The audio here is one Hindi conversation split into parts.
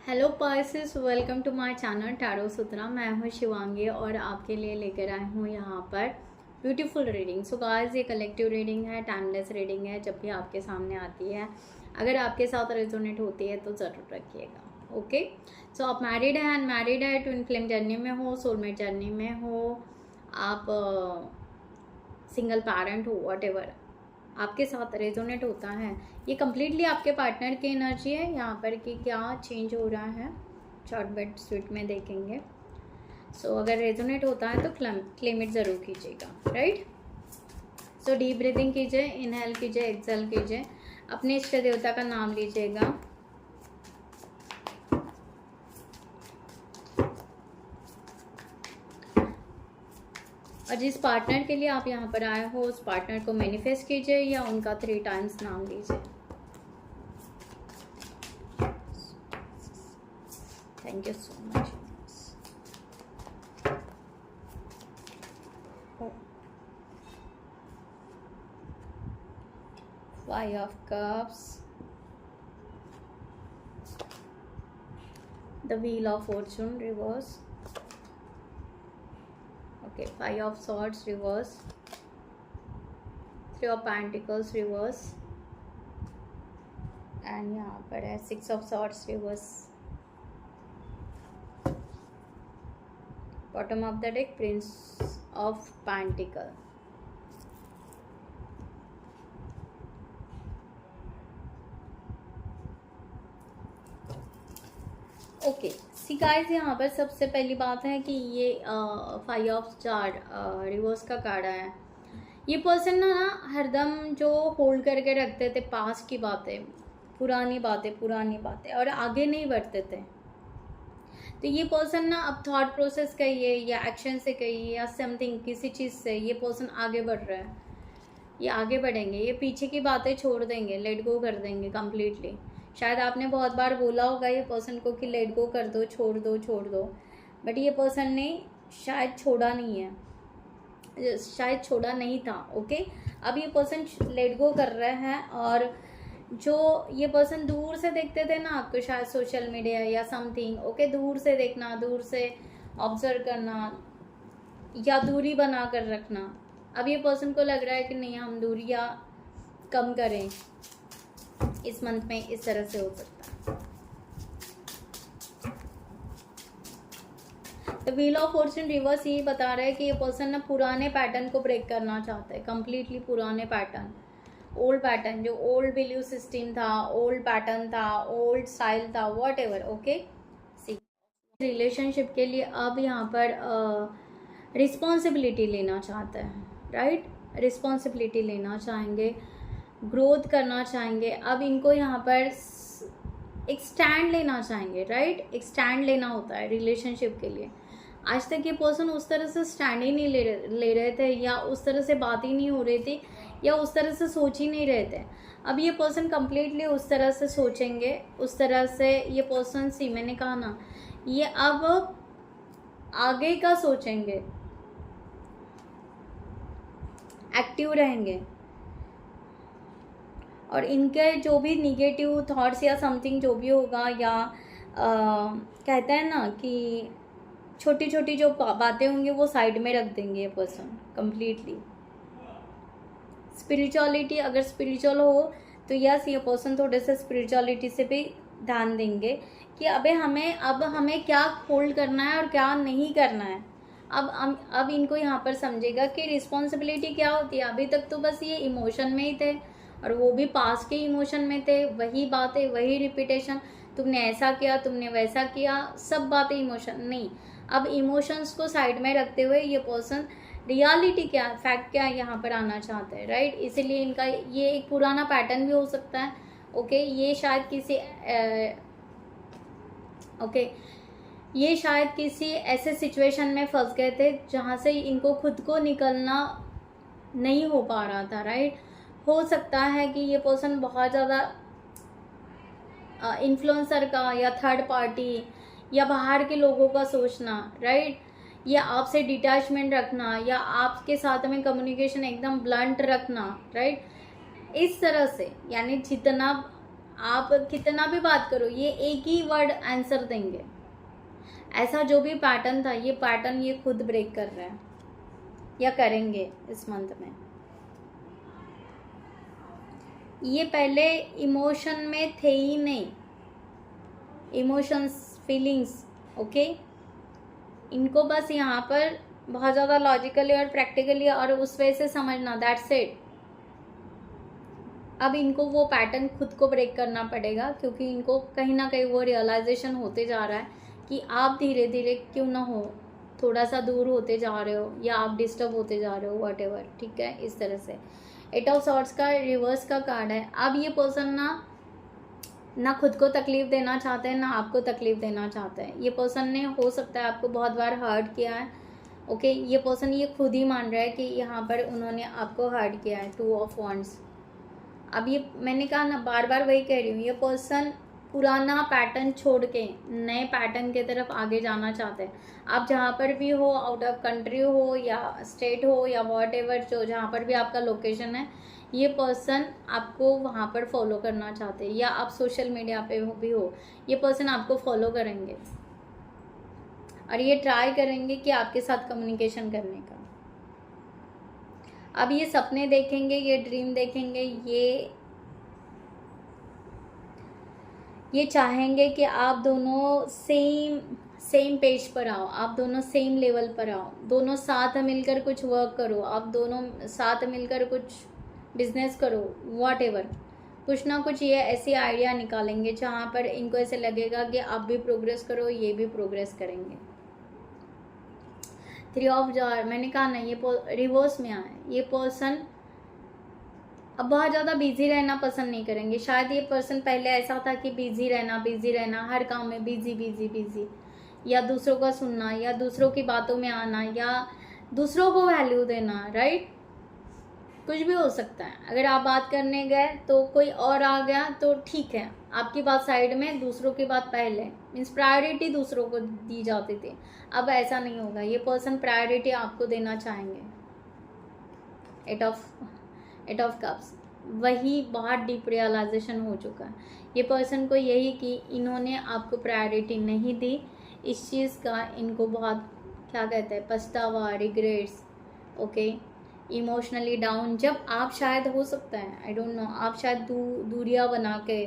Hello Pisces, welcome to my channel tarot सुतना। मैं हूँ शिवांगी और आपके लिए लेकर आई हूँ यहाँ पर ब्यूटीफुल रीडिंग। सो गाइस, ये कलेक्टिव रीडिंग है, टाइमलेस रीडिंग है। जब भी आपके सामने आती है, अगर आपके साथ रेजोनेट होती है तो ज़रूर रखिएगा। ओके, सो आप मैरिड हैं, अनमैरिड है, ट्विन फ्लेम जर्नी में हो, सोलमेट जर्नी में हो, आप सिंगल पेरेंट हो, व्हाटएवर आपके साथ रेजोनेट होता है, ये कम्प्लीटली आपके पार्टनर की एनर्जी है। यहाँ पर कि क्या चेंज हो रहा है शॉर्ट बट स्वीट में देखेंगे। सो अगर रेजोनेट होता है तो क्लेम इट ज़रूर कीजिएगा, राइट। सो डीप ब्रीदिंग कीजिए, इनहेल कीजिए, एक्सहेल कीजिए, अपने इष्ट देवता का नाम लीजिएगा। और जिस पार्टनर के लिए आप यहाँ पर आए हो उस पार्टनर को मैनिफेस्ट कीजिए या उनका 3 टाइम्स नाम लीजिए। Thank you so much. Five of Cups, the Wheel of Fortune reverse, okay, Five of Swords reverse, Three of Pentacles reverse, and यहाँ पर है Six of Swords reverse। Bottom of the deck, Prince of Pentacles। Okay see guys, यहाँ पर सबसे पहली बात है कि ये 5 ऑफ चार रिवर्स का कार्ड है। ये पर्सन ना हरदम जो होल्ड करके रखते थे पास्ट की बातें, पुरानी बातें और आगे नहीं बढ़ते थे। तो ये पर्सन ना अब थॉट प्रोसेस कहिए या एक्शन से कहिए या समथिंग किसी चीज़ से ये पर्सन आगे बढ़ रहा है। ये आगे बढ़ेंगे, ये पीछे की बातें छोड़ देंगे, लेट गो कर देंगे कम्प्लीटली। शायद आपने बहुत बार बोला होगा ये पर्सन को कि लेट गो कर दो, छोड़ दो, बट ये पर्सन ने शायद छोड़ा नहीं है, शायद छोड़ा नहीं था। ओके, अब ये पर्सन लेट गो कर रहा है। और जो ये पर्सन दूर से देखते थे ना आपको, शायद सोशल मीडिया या समथिंग, ओके, दूर से देखना, दूर से ऑब्जर्व करना या दूरी बना कर रखना, अब ये पर्सन को लग रहा है कि नहीं, हम दूरियां कम करें इस मंथ में, इस तरह से हो सकता है। तो व्हील ऑफ फॉर्चून रिवर्स यही बता रहा है कि ये पर्सन ना पुराने पैटर्न को ब्रेक करना चाहता है, कंप्लीटली पुराने पैटर्न, ओल्ड पैटर्न, जो ओल्ड बिलीव सिस्टम था, ओल्ड पैटर्न था, ओल्ड स्टाइल था, whatever. Okay, see relationship के लिए अब यहाँ पर रिस्पॉन्सिबिलिटी लेना चाहता है, राइट। रिस्पॉन्सिबिलिटी लेना चाहेंगे, ग्रोथ करना चाहेंगे। अब इनको यहाँ पर एक स्टैंड लेना चाहेंगे, राइट। एक स्टैंड लेना होता है रिलेशनशिप के लिए। आज तक ये पर्सन उस तरह से स्टैंड ही नहीं ले रहे थे, या उस तरह से बात ही नहीं हो रही थी, या उस तरह से सोच ही नहीं रहे थे। अब ये पर्सन कम्प्लीटली उस तरह से सोचेंगे, उस तरह से ये पर्सन, सी मैंने कहा ना, ये अब आगे का सोचेंगे, एक्टिव रहेंगे। और इनके जो भी निगेटिव थॉट्स या समथिंग जो भी होगा, या कहते हैं ना कि छोटी छोटी जो बातें होंगी वो साइड में रख देंगे ये पर्सन कम्प्लीटली। स्पिरिचुअलिटी, अगर स्पिरिचुअल हो तो यस, ये पर्सन थोड़े से स्पिरिचुअलिटी से भी ध्यान देंगे कि अब हमें क्या होल्ड करना है और क्या नहीं करना है। अब इनको यहाँ पर समझेगा कि रिस्पॉन्सिबिलिटी क्या होती है। अभी तक तो बस ये इमोशन में ही थे, और वो भी पास के इमोशन में थे, वही बातें, वही रिपीटेशन, तुमने ऐसा किया, तुमने वैसा किया, सब बातें इमोशन। नहीं, अब इमोशंस को साइड में रखते हुए ये पर्सन रियलिटी क्या, फैक्ट क्या, यहाँ पर आना चाहते हैं, राइट। इसीलिए इनका ये एक पुराना पैटर्न भी हो सकता है। ओके, ये शायद किसी ऐसे सिचुएशन में फंस गए थे जहाँ से इनको खुद को निकलना नहीं हो पा रहा था, राइट। हो सकता है कि ये पर्सन बहुत ज़्यादा इन्फ्लुएंसर का या थर्ड पार्टी या बाहर के लोगों का सोचना, राइट, या आपसे डिटैचमेंट रखना, या आपके साथ में कम्युनिकेशन एकदम ब्लंट रखना, राइट, इस तरह से, यानी जितना आप कितना भी बात करो ये एक ही वर्ड आंसर देंगे। ऐसा जो भी पैटर्न था ये पैटर्न ये खुद ब्रेक कर रहा है या करेंगे इस मंथ में। ये पहले इमोशन में थे ही नहीं, इमोशंस फीलिंग्स ओके। इनको बस यहाँ पर बहुत ज़्यादा लॉजिकली और प्रैक्टिकली और उस वजह से समझना, दैट्स इट। अब इनको वो पैटर्न खुद को ब्रेक करना पड़ेगा, क्योंकि इनको कहीं ना कहीं वो रियलाइजेशन होते जा रहा है कि आप धीरे धीरे क्यों ना हो थोड़ा सा दूर होते जा रहे हो या आप डिस्टर्ब होते जा रहे हो व्हाटएवर, ठीक है। इस तरह से 8 ऑफ सॉर्ड्स का रिवर्स का कार्ड है। अब ये पर्सन ना खुद को तकलीफ देना चाहते हैं ना आपको तकलीफ देना चाहते हैं। ये पर्सन ने हो सकता है आपको बहुत बार हर्ट किया है ओके। ये पर्सन ये खुद ही मान रहा है कि यहाँ पर उन्होंने आपको हर्ट किया है। 2 ऑफ वॉन्ड्स। अब ये मैंने कहा ना, बार बार वही कह रही हूँ, ये पर्सन पुराना पैटर्न छोड़ के नए पैटर्न की तरफ आगे जाना चाहते हैं। आप जहाँ पर भी हो, आउट ऑफ कंट्री हो या स्टेट हो या व्हाटएवर, जो जहाँ पर भी आपका लोकेशन है, ये पर्सन आपको वहाँ पर फॉलो करना चाहते हैं। या आप सोशल मीडिया पे भी हो, ये पर्सन आपको फॉलो करेंगे और ये ट्राई करेंगे कि आपके साथ कम्युनिकेशन करने का। अब ये सपने देखेंगे, ये ड्रीम देखेंगे, ये चाहेंगे कि आप दोनों सेम पेज पर आओ, आप दोनों सेम लेवल पर आओ, दोनों साथ मिलकर कुछ वर्क करो, आप दोनों साथ मिलकर कुछ बिजनेस करो, व्हाटएवर। कुछ ना कुछ ये ऐसी आइडिया निकालेंगे जहाँ पर इनको ऐसे लगेगा कि आप भी प्रोग्रेस करो, ये भी प्रोग्रेस करेंगे। 3 ऑफ जार, मैंने कहा ना ये रिवर्स में आए। ये पर्सन अब बहुत ज़्यादा बिजी रहना पसंद नहीं करेंगे। शायद ये पर्सन पहले ऐसा था कि बिजी रहना, हर काम में बिजी, या दूसरों का सुनना या दूसरों की बातों में आना या दूसरों को वैल्यू देना, राइट। कुछ भी हो सकता है। अगर आप बात करने गए तो कोई और आ गया तो ठीक है, आपकी बात साइड में, दूसरों की बात पहले, मीन्स प्रायोरिटी दूसरों को दी जाती थी। अब ऐसा नहीं होगा, ये पर्सन प्रायोरिटी आपको देना चाहेंगे। 8 ऑफ कप्स, वही बहुत डीप रियलाइजेशन हो चुका है ये पर्सन को, यही कि इन्होंने आपको प्रायोरिटी नहीं दी। इस चीज़ का इनको बहुत क्या कहते हैं, पछतावा, रिग्रेट्स ओके, इमोशनली डाउन। जब आप शायद हो सकता है, आई डोंट नो, आप शायद दूरियां बना के,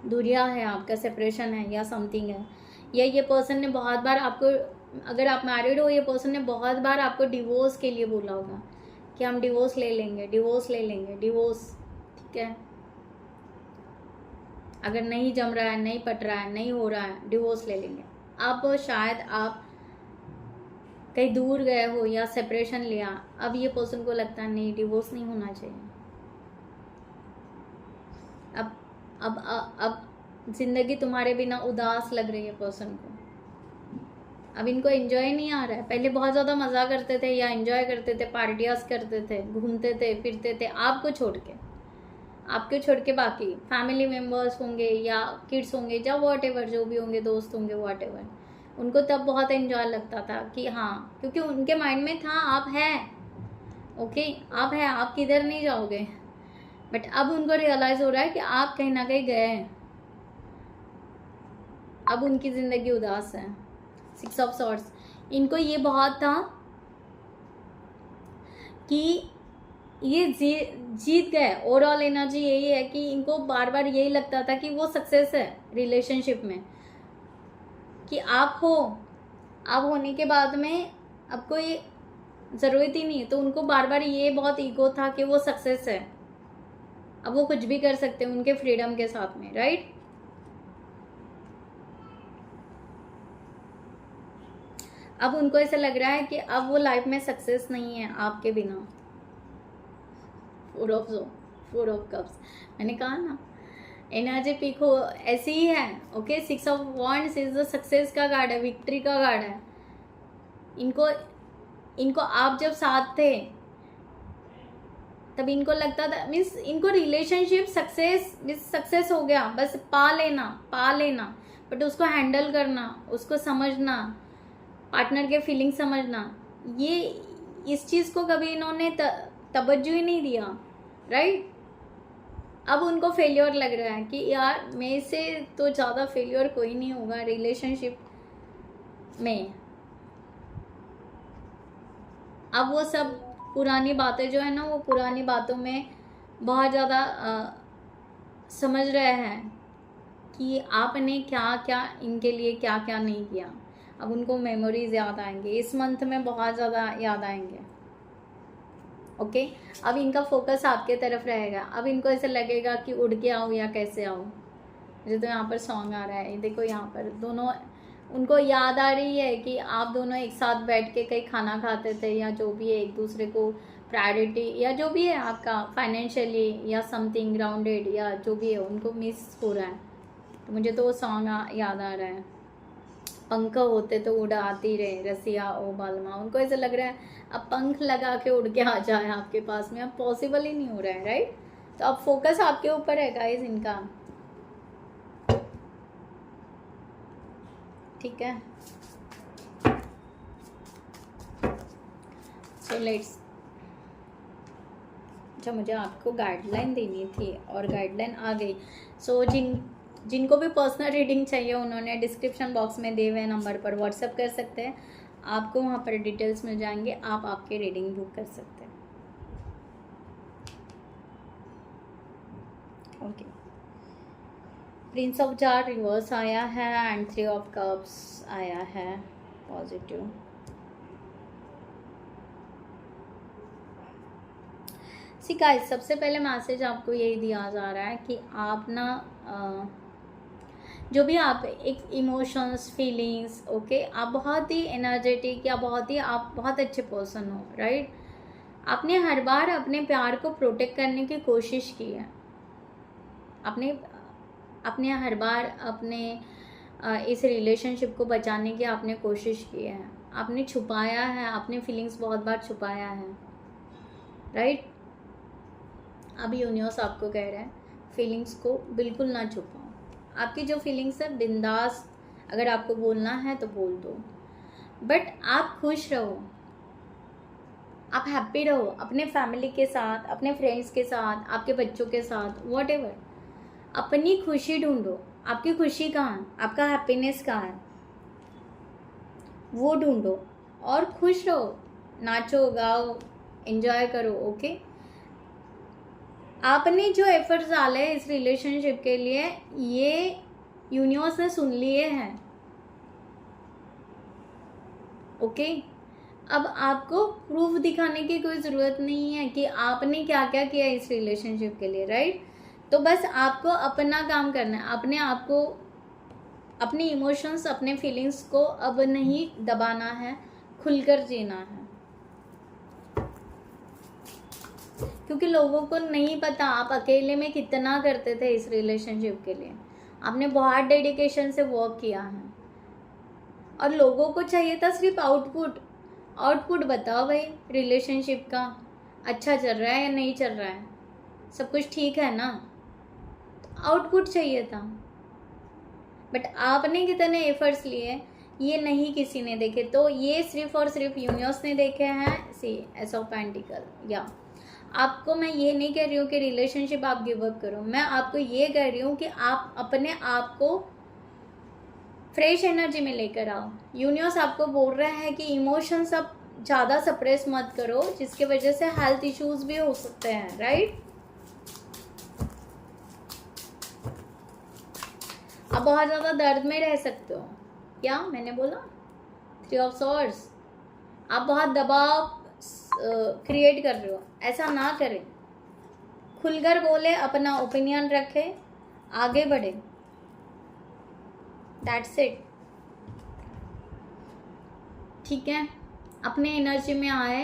दूरियां है आपका, सेपरेशन है या समथिंग है, या ये पर्सन ने बहुत बार आपको, अगर आप मैरिड हो, ये पर्सन ने बहुत बार आपको डिवोर्स के लिए बोला होगा कि हम डिवोर्स ले लेंगे, डिवोर्स, ठीक है। अगर नहीं जम रहा है, नहीं पट रहा है, नहीं हो रहा है, डिवोर्स ले लेंगे। अब शायद आप कहीं दूर गए हो या सेपरेशन लिया, अब ये पर्सन को लगता है नहीं, डिवोर्स नहीं होना चाहिए। अब जिंदगी तुम्हारे बिना उदास लग रही है पर्सन को। अब इनको एंजॉय नहीं आ रहा है। पहले बहुत ज़्यादा मज़ा करते थे या एंजॉय करते थे, पार्टियाज करते थे, घूमते थे, फिरते थे, आपको छोड़ के बाकी फैमिली मेम्बर्स होंगे या किड्स होंगे या व्हाटएवर, जो भी होंगे, दोस्त होंगे, व्हाटएवर, उनको तब बहुत एंजॉय लगता था कि हाँ, क्योंकि उनके माइंड में था आप हैं ओके, आप हैं, आप किधर नहीं जाओगे। बट अब उनको रियलाइज हो रहा है कि आप कहीं ना कहीं गए हैं, अब उनकी ज़िंदगी उदास है। 6 ऑफ सॉर्ड्स, इनको ये बहुत था कि ये जीत गए। ओवरऑल एनर्जी यही है कि इनको बार बार यही लगता था कि वो सक्सेस है रिलेशनशिप में, कि आप होने के बाद में अब कोई ज़रूरत ही नहीं है। तो उनको बार बार ये बहुत ईगो था कि वो सक्सेस है, अब वो कुछ भी कर सकते हैं उनके फ्रीडम के साथ में, राइट। अब उनको ऐसा लग रहा है कि अब वो लाइफ में सक्सेस नहीं है आपके बिना। 4 ऑफ कप्स, मैंने कहा ना एनर्जी पीक हो ऐसी ही है okay. 6 of wands is the success का कार्ड है, विक्ट्री का कार्ड है। इनको आप जब साथ थे तब इनको लगता था, मीन्स इनको रिलेशनशिप सक्सेस हो गया, बस पा लेना, बट उसको हैंडल करना, उसको समझना, पार्टनर के फीलिंग समझना, ये इस चीज़ को कभी इन्होंने तवज्जो ही नहीं दिया, राइट। अब उनको फेलियर लग रहा है कि यार मेरे से तो ज़्यादा फेलियर कोई नहीं होगा रिलेशनशिप में। अब वो सब पुरानी बातें जो है ना, वो पुरानी बातों में बहुत ज़्यादा समझ रहे हैं कि आपने क्या क्या इनके लिए क्या क्या नहीं किया। अब उनको मेमोरीज याद आएंगे, इस मंथ में बहुत ज़्यादा याद आएंगे। ओके, अब इनका फोकस आपके तरफ रहेगा। अब इनको ऐसा लगेगा कि उड़ के आऊँ या कैसे आऊँ। मुझे तो यहाँ पर सॉन्ग आ रहा है, देखो यहाँ पर दोनों, उनको याद आ रही है कि आप दोनों एक साथ बैठ के कहीं खाना खाते थे, या जो भी है एक दूसरे को प्रायोरिटी या जो भी है आपका फाइनेंशियली या समथिंग ग्राउंडेड या जो भी है, उनको मिस हो रहा है। तो मुझे तो वो सॉन्ग याद आ रहा है, पंख होते तो उड़ाती रहे रसिया ओ बालमा। उनको ऐसा लग रहा है अब पंख लगा के उड़ के आ जाए आपके पास में, अब पॉसिबल ही नहीं हो रहा है, राइट। तो अब फोकस आपके ऊपर है गाइस इनका, ठीक है। सो लेट्स, अच्छा मुझे आपको गाइडलाइन देनी थी और गाइडलाइन आ गई। सो जिनको भी पर्सनल रीडिंग चाहिए उन्होंने डिस्क्रिप्शन बॉक्स में दिए हुए नंबर पर व्हाट्सएप कर सकते हैं, आपको वहाँ पर डिटेल्स मिल जाएंगे, आप आपके रीडिंग बुक कर सकते हैं। Okay, Prince of jar reverse आया है एंड 3 ऑफ कप्स आया है पॉजिटिव। सी गाइस, सबसे पहले मैसेज आपको यही दिया जा रहा है कि आप ना जो भी आप एक इमोशंस फीलिंग्स, ओके, आप बहुत ही एनर्जेटिक या आप बहुत अच्छे पर्सन हो, राइट। आपने हर बार अपने प्यार को प्रोटेक्ट करने की कोशिश की है। आपने हर बार अपने इस रिलेशनशिप को बचाने की आपने कोशिश की है। आपने छुपाया है, अपने फीलिंग्स बहुत बार छुपाया है, राइट। अब यूनिवर्स आपको कह रहा है फीलिंग्स को बिल्कुल ना छुपाओ। आपकी जो फीलिंग्स है बिंदास, अगर आपको बोलना है तो बोल दो, बट आप खुश रहो, आप हैप्पी रहो अपने फैमिली के साथ, अपने फ्रेंड्स के साथ, आपके बच्चों के साथ, व्हाटएवर। अपनी खुशी ढूंढो। आपकी खुशी कहाँ है, आपका हैप्पीनेस कहाँ है, वो ढूंढो और खुश रहो, नाचो गाओ, एंजॉय करो। ओके, आपने जो एफर्ट्स डाले इस रिलेशनशिप के लिए, ये यूनिवर्स ने सुन लिए हैं। ओके, अब आपको प्रूफ दिखाने की कोई ज़रूरत नहीं है कि आपने क्या क्या किया इस रिलेशनशिप के लिए, राइट। तो बस आपको अपना काम करना है, अपने आप को, अपने इमोशंस, अपने फीलिंग्स को अब नहीं दबाना है, खुलकर जीना है। क्योंकि लोगों को नहीं पता आप अकेले में कितना करते थे इस रिलेशनशिप के लिए। आपने बहुत डेडिकेशन से वर्क किया है और लोगों को चाहिए था सिर्फ आउटपुट बताओ भाई, रिलेशनशिप का अच्छा चल रहा है या नहीं चल रहा है, सब कुछ ठीक है ना, तो आउटपुट चाहिए था। बट आपने कितने एफर्ट्स लिए ये नहीं किसी ने देखे, तो ये सिर्फ और सिर्फ यूनिवर्स ने देखे हैं। See ace of pentacles. या आपको मैं ये नहीं कह रही हूँ कि रिलेशनशिप आप गिव अप करो, मैं आपको ये कह रही हूँ कि आप अपने आप को फ्रेश एनर्जी में लेकर आओ। यूनिवर्स आपको बोल रहा है कि इमोशंस अब ज़्यादा सप्रेस मत करो, जिसके वजह से हेल्थ इश्यूज भी हो सकते हैं, राइट। आप बहुत ज़्यादा दर्द में रह सकते हो, क्या मैंने बोला, 3 ऑफ सॉर्ड्स। आप बहुत दबाव क्रिएट कर रहे हो, ऐसा ना करें, खुलकर बोले, अपना ओपिनियन रखे, आगे बढ़े, दैट्स इट, ठीक है। अपने एनर्जी में आए,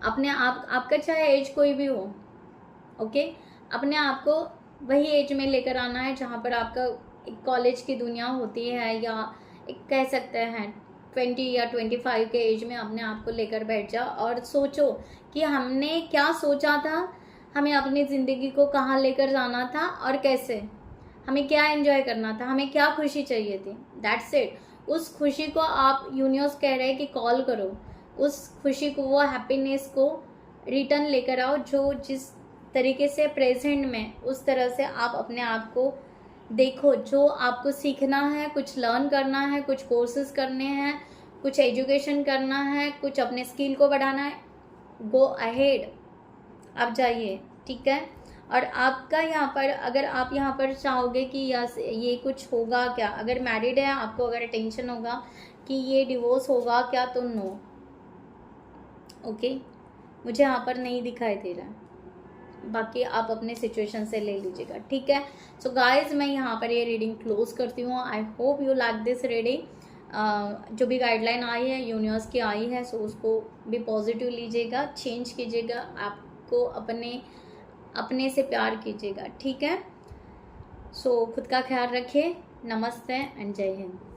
अपने आप, आपका चाहे एज कोई भी हो, ओके, अपने आप को वही एज में लेकर आना है जहाँ पर आपका एक कॉलेज की दुनिया होती है, या एक कह सकते हैं 20 या 25 के एज में अपने आप को लेकर बैठ जाओ और सोचो कि हमने क्या सोचा था, हमें अपनी ज़िंदगी को कहाँ लेकर जाना था और कैसे, हमें क्या एंजॉय करना था, हमें क्या खुशी चाहिए थी, दैट्स इट। उस खुशी को आप, यूनिवर्स कह रहे हैं कि कॉल करो, उस खुशी को, वो हैप्पीनेस को रिटर्न लेकर आओ जो जिस तरीके से प्रेजेंट में उस तरह से आप अपने आप को देखो। जो आपको सीखना है, कुछ लर्न करना है, कुछ कोर्सेज करने हैं, कुछ एजुकेशन करना है, कुछ अपने स्किल को बढ़ाना है, गो अहेड, आप जाइए, ठीक है। और आपका यहाँ पर, अगर आप यहाँ पर चाहोगे कि यस ये कुछ होगा क्या, अगर मैरिड है आपको, अगर टेंशन होगा कि ये डिवोर्स होगा क्या, तो नो, ओके, मुझे यहाँ पर नहीं दिखाई दे रहा है। बाकी आप अपने सिचुएशन से ले लीजिएगा, ठीक है। सो गाइज मैं यहाँ पर ये रीडिंग क्लोज करती हूँ। I hope you like this reading. जो भी गाइडलाइन आई है यूनिवर्स की आई है, सो उसको भी पॉजिटिव लीजिएगा, चेंज कीजिएगा, आपको अपने से प्यार कीजिएगा, ठीक है। सो खुद का ख्याल रखिए। नमस्ते एंड जय हिंद।